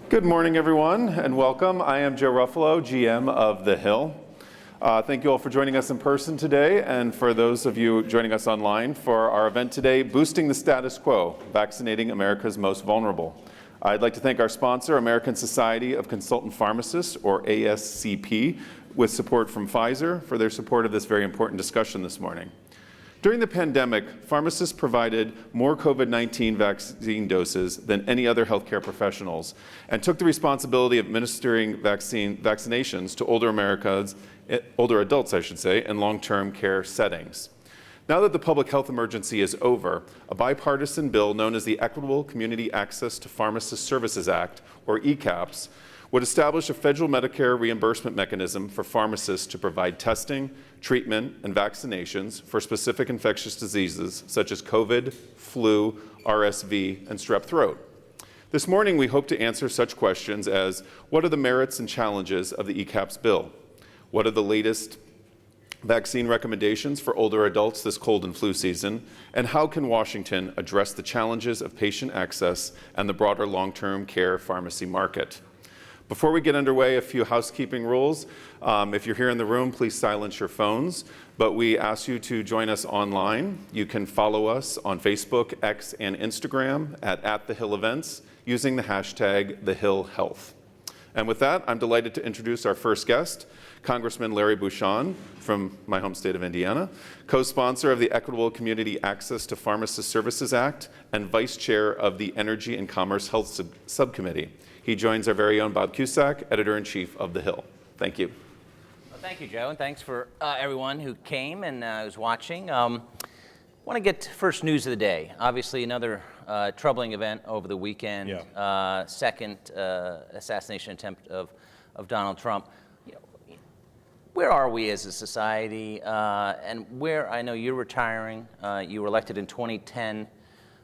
Good morning, everyone, and welcome. I am Joe Ruffalo, GM of The Hill. Thank you all for joining us in person today, and for those of you joining us online for our event today, Boosting the Status Quo, Vaccinating America's Most Vulnerable. I'd like to thank our sponsor, American Society of Consultant Pharmacists, or ASCP, with support from Pfizer, for their support of this very important discussion this morning. During the pandemic, pharmacists provided more COVID-19 vaccine doses than any other healthcare professionals and took the responsibility of administering vaccinations to older adults, in long-term care settings. Now that the public health emergency is over, a bipartisan bill known as the Equitable Community Access to Pharmacist Services Act, or ECAPS, would establish a federal Medicare reimbursement mechanism for pharmacists to provide testing, treatment, and vaccinations for specific infectious diseases such as COVID, flu, RSV, and strep throat. This morning, we hope to answer such questions as, what are the merits and challenges of the ECAPS bill? What are the latest vaccine recommendations for older adults this cold and flu season? And how can Washington address the challenges of patient access and the broader long-term care pharmacy market? Before we get underway, a few housekeeping rules. If you're here in the room, please silence your phones, but we ask you to join us online. You can follow us on Facebook, X, and Instagram at The Hill Events using the hashtag TheHillHealth. And with that, I'm delighted to introduce our first guest, Congressman Larry Bucshon from my home state of Indiana, co-sponsor of the Equitable Community Access to Pharmacist Services Act and vice chair of the Energy and Commerce Health Subcommittee. He joins our very own Bob Cusack, editor-in-chief of The Hill. Thank you. Well, thank you, Joe, and thanks for everyone who came and who's watching. I want to get to first news of the day. Obviously, another troubling event over the weekend. Second assassination attempt of Donald Trump. Where are we as a society? And where, I know you're retiring. You were elected in 2010.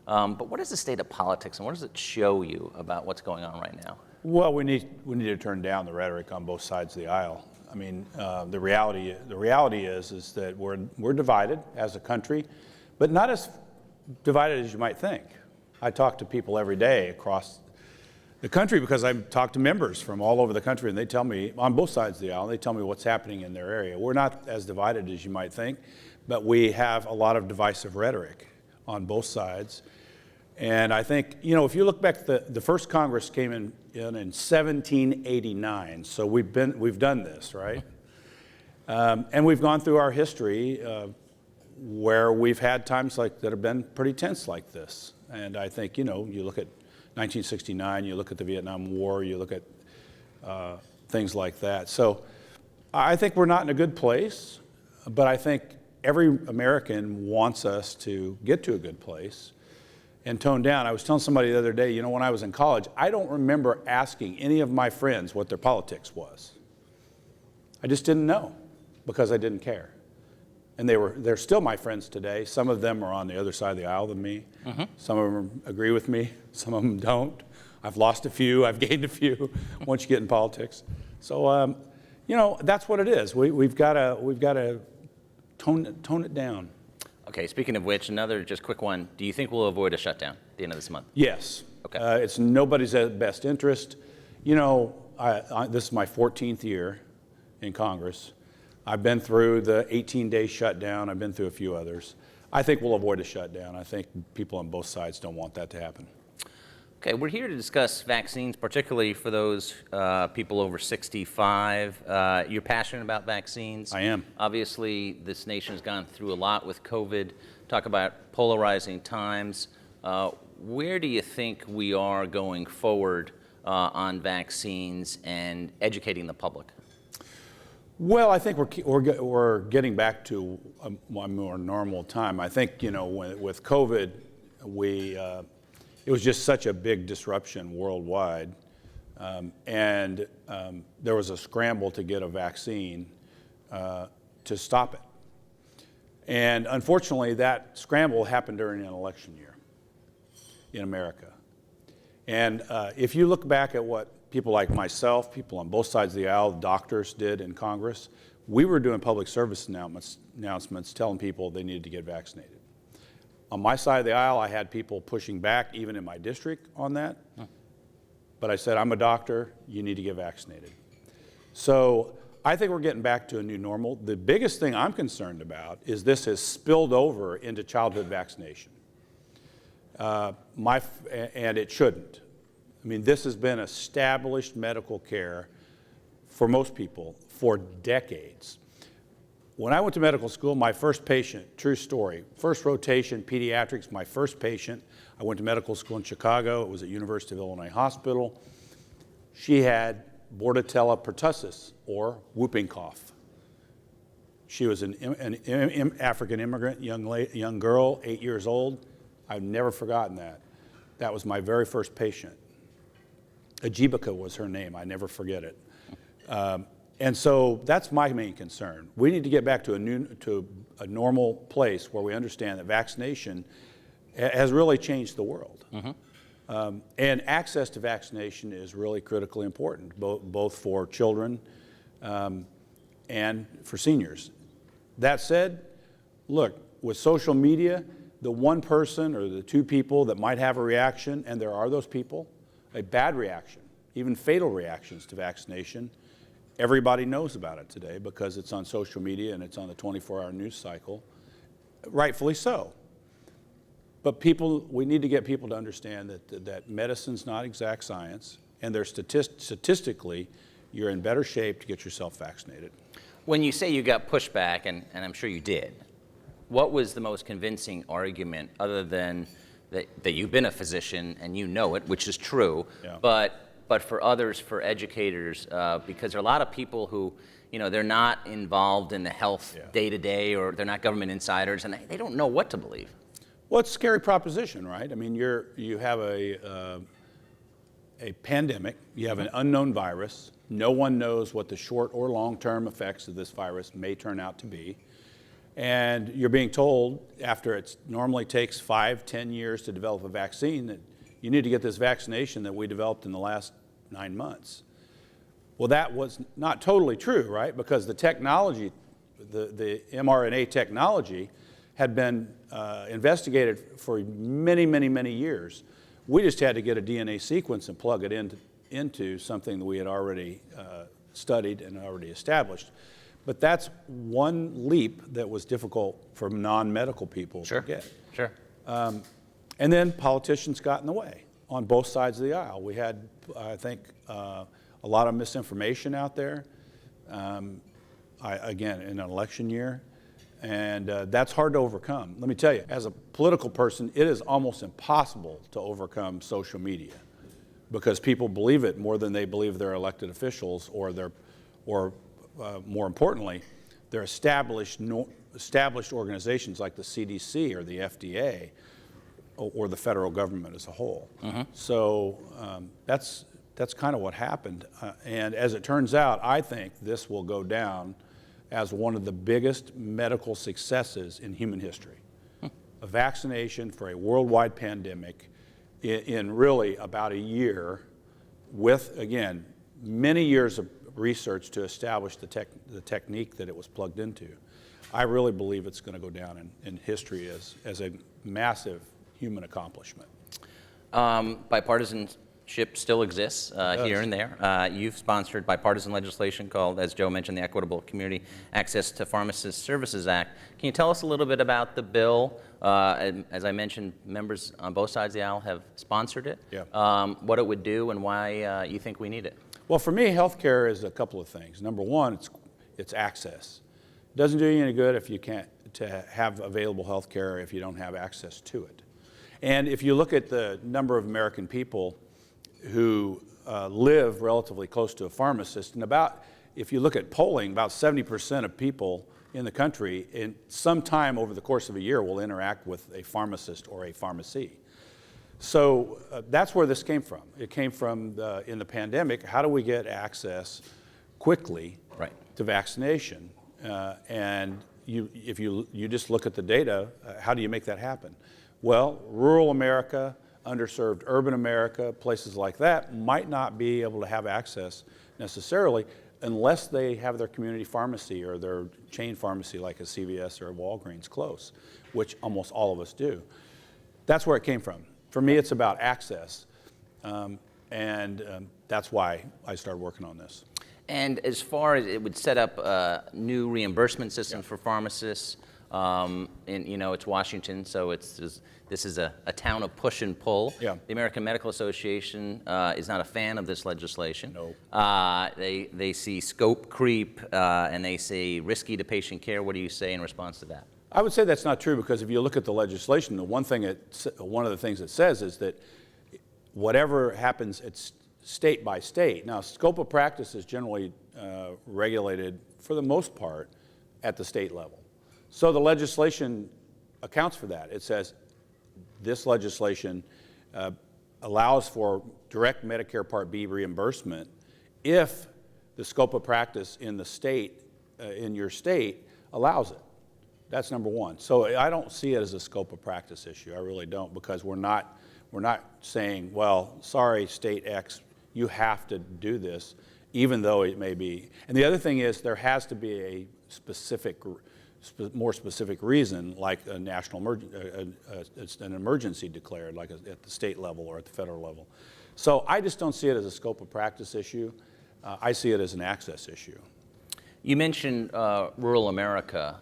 But what is the state of politics, and what does it show you about what's going on right now? Well, we need to turn down the rhetoric on both sides of the aisle. I mean, the reality is that we're divided as a country, but not as divided as you might think. I talk to people every day across the country because I talk to members from all over the country, and they tell me, on both sides of the aisle, they tell me what's happening in their area. We're not as divided as you might think, but we have a lot of divisive rhetoric on both sides. And I think, if you look back, the first Congress came in 1789, so we've done this, right? And we've gone through our history where we've had times that have been pretty tense like this. And I think, you look at 1969, you look at the Vietnam War, you look at things like that. So I think we're not in a good place, but I think every American wants us to get to a good place and tone down. I was telling somebody the other day, when I was in college, I don't remember asking any of my friends what their politics was. I just didn't know because I didn't care. And they're still my friends today. Some of them are on the other side of the aisle than me. Mm-hmm. Some of them agree with me. Some of them don't. I've lost a few. I've gained a few once you get in politics. So, that's what it is. We've got to tone it down. Okay, speaking of which, another just quick one. Do you think we'll avoid a shutdown at the end of this month? Yes. Okay. It's nobody's best interest. This is my 14th year in Congress. I've been through the 18-day shutdown. I've been through a few others. I think we'll avoid a shutdown. I think people on both sides don't want that to happen. Okay, we're here to discuss vaccines, particularly for those people over 65. You're passionate about vaccines. I am. Obviously, this nation has gone through a lot with COVID. Talk about polarizing times. Where do you think we are going forward on vaccines and educating the public? Well, I think we're getting back to a more normal time. I think, with COVID, it was just such a big disruption worldwide, and there was a scramble to get a vaccine to stop it. And unfortunately, that scramble happened during an election year in America. And if you look back at what people like myself, people on both sides of the aisle, doctors did in Congress, we were doing public service announcements telling people they needed to get vaccinated. On my side of the aisle, I had people pushing back, even in my district, on that. but I said, I'm a doctor, you need to get vaccinated. So I think we're getting back to a new normal. The biggest thing I'm concerned about is this has spilled over into childhood vaccination. And it shouldn't. I mean, this has been established medical care for most people for decades. When I went to medical school, my first patient, true story, first rotation, pediatrics, my first patient, I went to medical school in Chicago. It was at University of Illinois Hospital. She had Bordetella pertussis, or whooping cough. She was an African immigrant, young girl, 8 years old. I've never forgotten that. That was my very first patient. Ajibika was her name. I never forget it. And so that's my main concern. We need to get back to a normal place where we understand that vaccination has really changed the world. And access to vaccination is really critically important, both for children and for seniors. That said, look, with social media, the one person or the two people that might have a reaction, and there are those people, a bad reaction, even fatal reactions to vaccination, everybody knows about it today because it's on social media and it's on the 24-hour news cycle, rightfully so. But we need to get people to understand that medicine's not exact science, and there's statistically, you're in better shape to get yourself vaccinated. When you say you got pushback, and I'm sure you did, what was the most convincing argument other than that you've been a physician and you know it, which is true, Yeah. but for others, for educators, because there are a lot of people who, they're not involved in the health day to day, or they're not government insiders, and they don't know what to believe. Well, it's a scary proposition, right? I mean, you have a pandemic, you have an unknown virus. No one knows what the short or long-term effects of this virus may turn out to be. And you're being told, after it normally takes 5-10 years to develop a vaccine, that you need to get this vaccination that we developed in the last 9 months. Well, that was not totally true, right? Because the technology, the mRNA technology, had been investigated for many, many, many years. We just had to get a DNA sequence and plug it into something that we had already studied and already established. But that's one leap that was difficult for non-medical people to get. Sure. And then politicians got in the way on both sides of the aisle. We had, I think, a lot of misinformation out there, again, in an election year. And that's hard to overcome. Let me tell you, as a political person, it is almost impossible to overcome social media because people believe it more than they believe their elected officials or more importantly, their established organizations like the CDC or the FDA or the federal government as a whole. So that's kind of what happened. And as it turns out, I think this will go down as one of the biggest medical successes in human history. A vaccination for a worldwide pandemic in really about a year with, again, many years of research to establish the technique that it was plugged into. I really believe it's going to go down in history as a massive human accomplishment. Bipartisanship still exists here and there. You've sponsored bipartisan legislation called, as Joe mentioned, the Equitable Community Access to Pharmacist Services Act. Can you tell us a little bit about the bill? As I mentioned, members on both sides of the aisle have sponsored it. What it would do and why you think we need it. Well, for me, healthcare is a couple of things. Number one, it's access. It doesn't do you any good if you can't have available healthcare if you don't have access to it. And if you look at the number of American people who live relatively close to a pharmacist, and if you look at polling, about 70% of people in the country in some time over the course of a year will interact with a pharmacist or a pharmacy. So that's where this came from. It came from in the pandemic. How do we get access quickly to vaccination? And if you just look at the data, how do you make that happen? Well, rural America, underserved urban America, places like that might not be able to have access necessarily unless they have their community pharmacy or their chain pharmacy like a CVS or a Walgreens close, which almost all of us do. That's where it came from. For me, it's about access. And That's why I started working on this. And as far as it would set up a new reimbursement system for pharmacists, it's Washington, so this is a town of push and pull. Yeah. The American Medical Association is not a fan of this legislation. No. They see scope creep and they say risky to patient care. What do you say in response to that? I would say that's not true, because if you look at the legislation, one of the things it says is that whatever happens, it's state by state. Now, scope of practice is generally regulated, for the most part, at the state level. So the legislation accounts for that. It says this legislation allows for direct Medicare Part B reimbursement if the scope of practice in the state, in your state, allows it. That's number one. So I don't see it as a scope of practice issue. I really don't, because we're not saying, well, sorry, state X, you have to do this, even though it may be. And the other thing is, there has to be a more specific reason, like a national it's an emergency declared, like at the state level or at the federal level. So I just don't see it as a scope of practice issue. I see it as an access issue. You mentioned rural America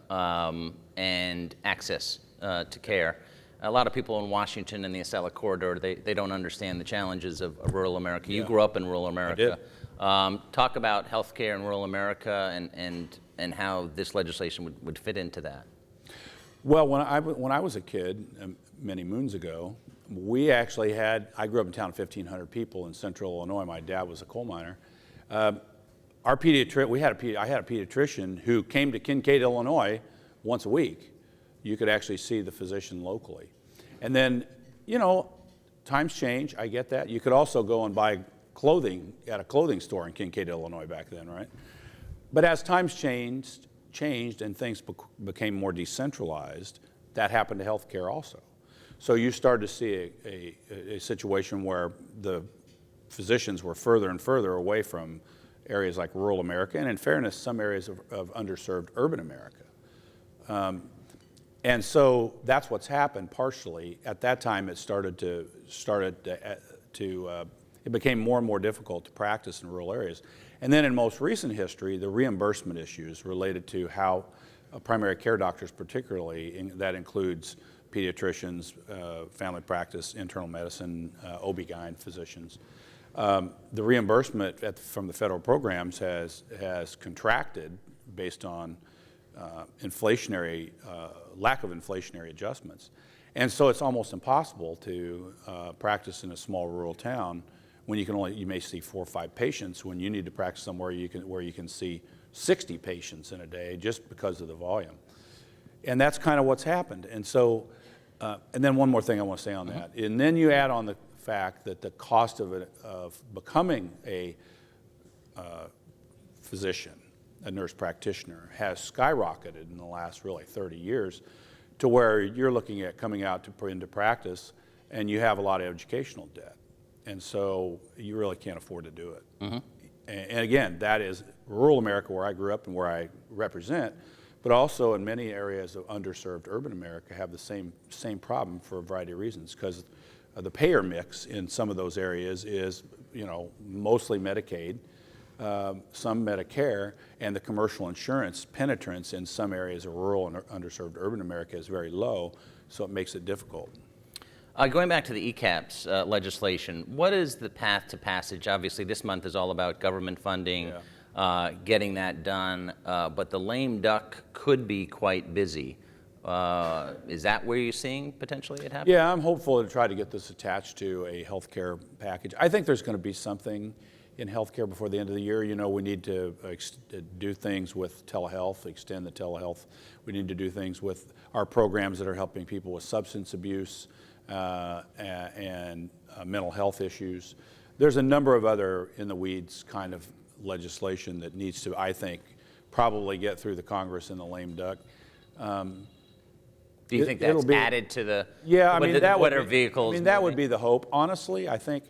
and access to care. A lot of people in Washington and the Acela Corridor, they don't understand the challenges of rural America. You grew up in rural America. I did. Talk about health care in rural America and how this legislation would fit into that. Well, when I was a kid, many moons ago, we actually I grew up in a town of 1,500 people in central Illinois. My dad was a coal miner. I had a pediatrician who came to Kincaid, Illinois once a week. You could actually see the physician locally. And then, times change, I get that. You could also go and buy clothing at a clothing store in Kincaid, Illinois back then, right? But as times changed and things became more decentralized, that happened to healthcare also. So you started to see a situation where the physicians were further and further away from areas like rural America, and in fairness, some areas of underserved urban America. And so that's what's happened partially. At that time, it became more and more difficult to practice in rural areas. And then in most recent history, the reimbursement issues related to how primary care doctors particularly, that includes pediatricians, family practice, internal medicine, OB-GYN physicians, the reimbursement from the federal programs has contracted based on lack of inflationary adjustments. And so it's almost impossible to practice in a small rural town when you may see 4 or 5 patients, when you need to practice somewhere where you can see 60 patients in a day just because of the volume. And that's kind of what's happened. And so, and then one more thing I want to say on that. And then you add on the fact that the cost of becoming a physician, a nurse practitioner, has skyrocketed in the last really 30 years to where you're looking at coming out into practice and you have a lot of educational debt. And so you really can't afford to do it. And again, that is rural America, where I grew up and where I represent, but also in many areas of underserved urban America have the same problem for a variety of reasons, because the payer mix in some of those areas is, mostly Medicaid, some Medicare, and the commercial insurance penetrance in some areas of rural and underserved urban America is very low, so it makes it difficult. Going back to the ECAPS legislation, what is the path to passage? Obviously, this month is all about government funding, getting that done, but the lame duck could be quite busy. Is that where you're seeing potentially it happen? Yeah, I'm hopeful to try to get this attached to a healthcare package. I think there's going to be something in healthcare before the end of the year. We need to do things with telehealth, extend the telehealth. We need to do things with our programs that are helping people with substance abuse and mental health issues. There's a number of other in the weeds kind of legislation that needs to, I think, probably get through the Congress in the lame duck. Do you think that's added to the vehicles? That would be the hope. Honestly, I think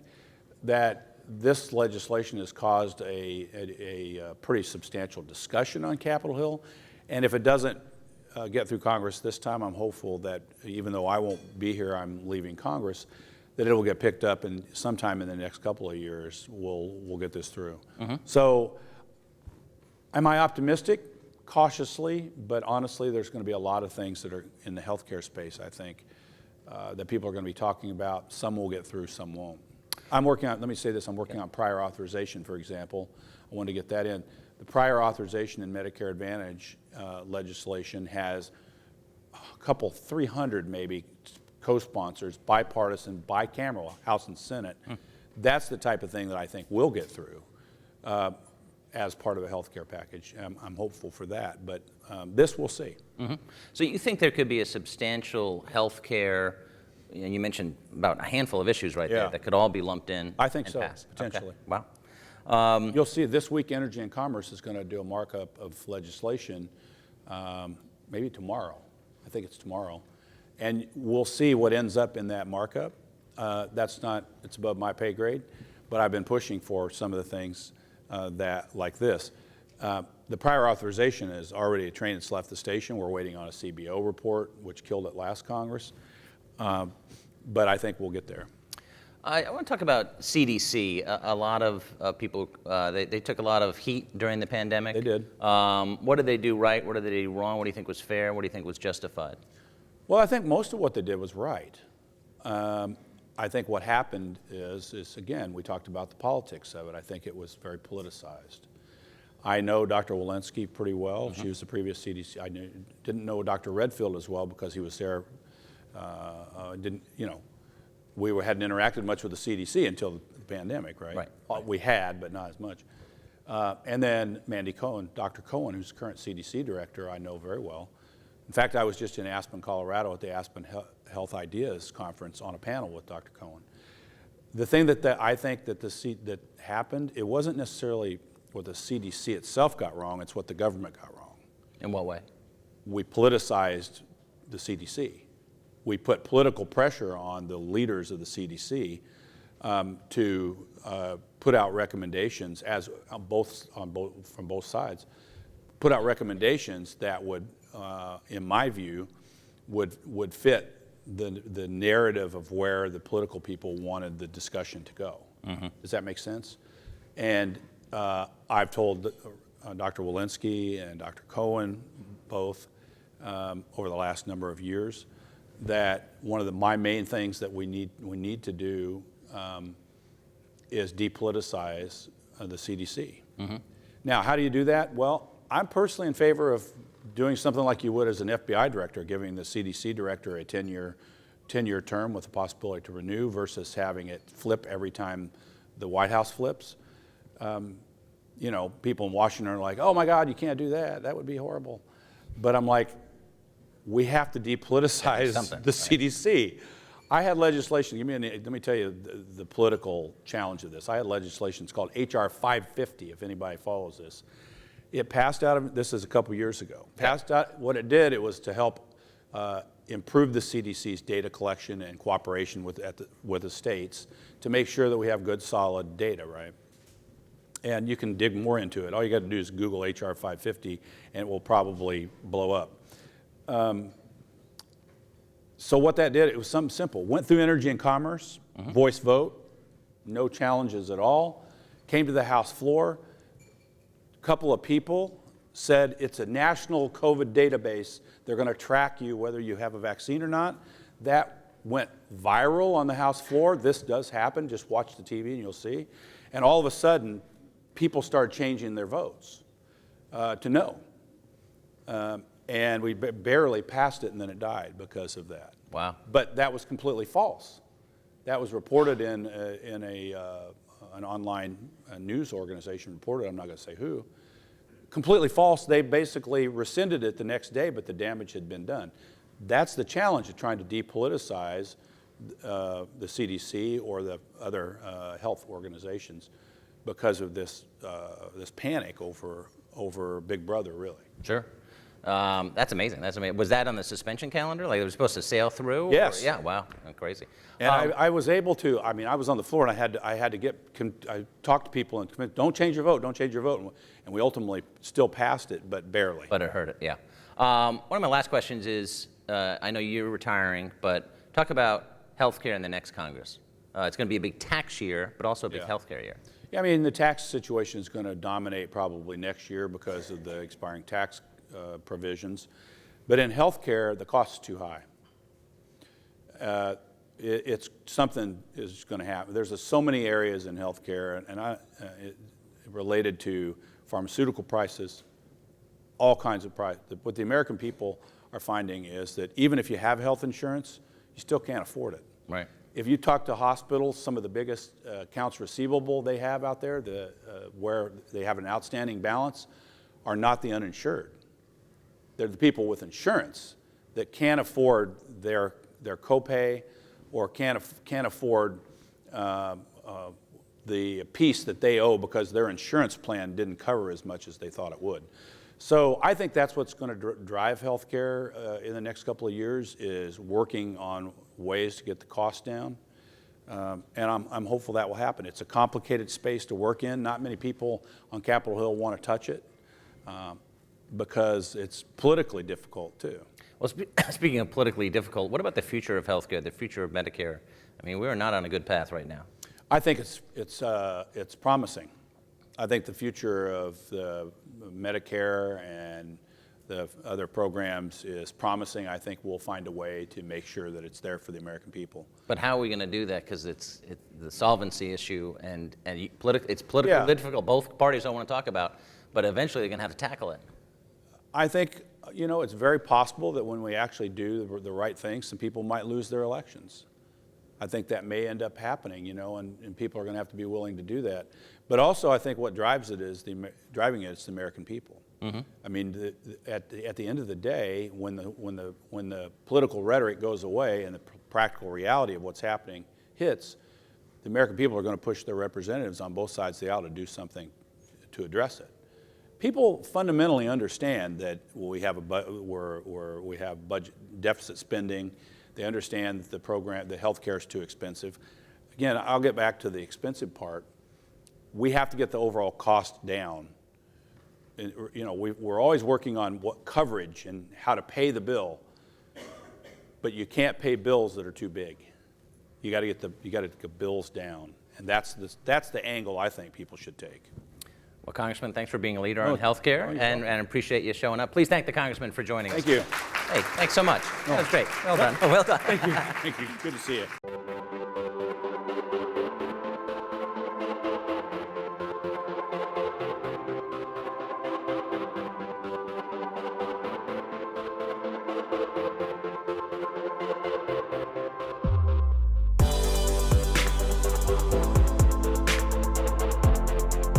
that this legislation has caused a pretty substantial discussion on Capitol Hill, and if it doesn't get through Congress this time, I'm hopeful that even though I won't be here, I'm leaving Congress, that it will get picked up, and sometime in the next couple of years, we'll get this through. So, am I optimistic? Cautiously, but honestly, there's going to be a lot of things that are in the healthcare space, I think, that people are going to be talking about. Some will get through, some won't. I'm working on, let me say this, I'm working on prior authorization, for example. I want to get that in. The prior authorization in Medicare Advantage legislation has a couple, 300 maybe, co-sponsors, bipartisan, bicameral, House and Senate. That's the type of thing that I think will get through as part of a health care package. I'm hopeful for that, but this we'll see. So you think there could be a substantial health care, and you mentioned about a handful of issues right there that could all be lumped in I think and so, passed. potentially. Okay. Wow. You'll see this week Energy and Commerce is going to do a markup of legislation, maybe tomorrow. I think it's tomorrow. And we'll see what ends up in that markup. It's above my pay grade, but I've been pushing for some of the things like this. The prior authorization is already a train that's left the station. We're waiting on a CBO report, which killed it last Congress. But I think we'll get there. I want to talk about CDC. A lot of people, they took a lot of heat during the pandemic. They did. What did they do right? What did they do wrong? What do you think was fair? What do you think was justified? Well, I think most of what they did was right. I think what happened is again, we talked about the politics of it. I think it was very politicized. I know Dr. Walensky pretty well. She was the previous CDC. Didn't know Dr. Redfield as well because he was there. We hadn't interacted much with the CDC until the pandemic, right? Right. We had, but not as much. And then Mandy Cohen, Dr. Cohen, who's the current CDC director, I know very well. In fact, I was just in Aspen, Colorado at the Aspen Health Ideas Conference on a panel with Dr. Cohen. The thing that I think that happened, it wasn't necessarily what the CDC itself got wrong, it's what the government got wrong. In what way? We politicized the CDC. We put political pressure on the leaders of the CDC to put out recommendations from both sides, put out recommendations that would, in my view, would fit the narrative of where the political people wanted the discussion to go. Does that make sense? And I've told Dr. Walensky and Dr. Cohen both over the last number of years that one of my main things that we need to do is depoliticize the CDC. Now, how do you do that? Well, I'm personally in favor of doing something like you would as an FBI director, giving the CDC director a 10-year term with the possibility to renew versus having it flip every time the White House flips. People in Washington are like, oh my God, you can't do that. That would be horrible. But I'm like, we have to depoliticize the CDC. I had legislation, let me tell you the political challenge of this. I had legislation, it's called HR 550, if anybody follows this. It passed out this is a couple years ago. Passed out, what it did, it was to help improve the CDC's data collection and cooperation with the states to make sure that we have good, solid data, right? And you can dig more into it. All you got to do is Google HR 550 and it will probably blow up. So what that did, it was something simple. Went through Energy and Commerce, voice vote, no challenges at all. Came to the House floor. A couple of people said it's a national COVID database. They're going to track you whether you have a vaccine or not. That went viral on the House floor. This does happen. Just watch the TV and you'll see. And all of a sudden, people started changing their votes to no. And we barely passed it, and then it died because of that. Wow. But that was completely false. That was reported in an online news organization reported, I'm not going to say who. Completely false. They basically rescinded it the next day, but the damage had been done. That's the challenge of trying to depoliticize the CDC or the other health organizations because of this panic over Big Brother, really. Sure. That's amazing. That's amazing. Was that on the suspension calendar? Like it was supposed to sail through? Yes. Yeah. Wow. Crazy. And I was able to. I mean, I was on the floor, and I talked to people and don't change your vote. Don't change your vote. And we ultimately still passed it, but barely. But it hurt it. Yeah. One of my last questions is, I know you're retiring, but talk about healthcare in the next Congress. It's going to be a big tax year, but also a big Yeah. healthcare year. Yeah, I mean, the tax situation is going to dominate probably next year because of the expiring tax provisions. But in healthcare, the cost is too high. It's something is going to happen. There's so many areas in healthcare, and related to pharmaceutical prices, all kinds of price. What the American people are finding is that even if you have health insurance, you still can't afford it. Right. If you talk to hospitals, some of the biggest accounts receivable they have out there, where they have an outstanding balance, are not the uninsured. They're the people with insurance that can't afford their copay or can't afford the piece that they owe because their insurance plan didn't cover as much as they thought it would. So I think that's what's going to drive healthcare in the next couple of years, is working on ways to get the cost down. And I'm hopeful that will happen. It's a complicated space to work in. Not many people on Capitol Hill want to touch it because it's politically difficult too. Well, speaking of politically difficult, what about the future of healthcare, the future of Medicare? I mean, we are not on a good path right now. I think it's promising. I think the future of the Medicare and the other programs is promising. I think we'll find a way to make sure that it's there for the American people. But how are we going to do that? Because it's the solvency issue, and it's politically Yeah. difficult. Both parties don't want to talk about, but eventually they're going to have to tackle it. I think, it's very possible that when we actually do the right things, some people might lose their elections. I think that may end up happening, and people are going to have to be willing to do that. But also, I think what drives it is the American people. Mm-hmm. I mean, at the end of the day, when the political rhetoric goes away and the practical reality of what's happening hits, the American people are going to push their representatives on both sides of the aisle to do something to address it. People fundamentally understand that we have budget deficit spending. They understand that the health care is too expensive. Again, I'll get back to the expensive part. We have to get the overall cost down. We're always working on what coverage and how to pay the bill, but you can't pay bills that are too big. You got to get the bills down, and that's the angle I think people should take. Well, Congressman, thanks for being a leader on healthcare, and appreciate you showing up. Please thank the Congressman for joining us. Thank you. Hey, thanks so much. That was great. Well done. Oh, well done. Thank you. Good to see you.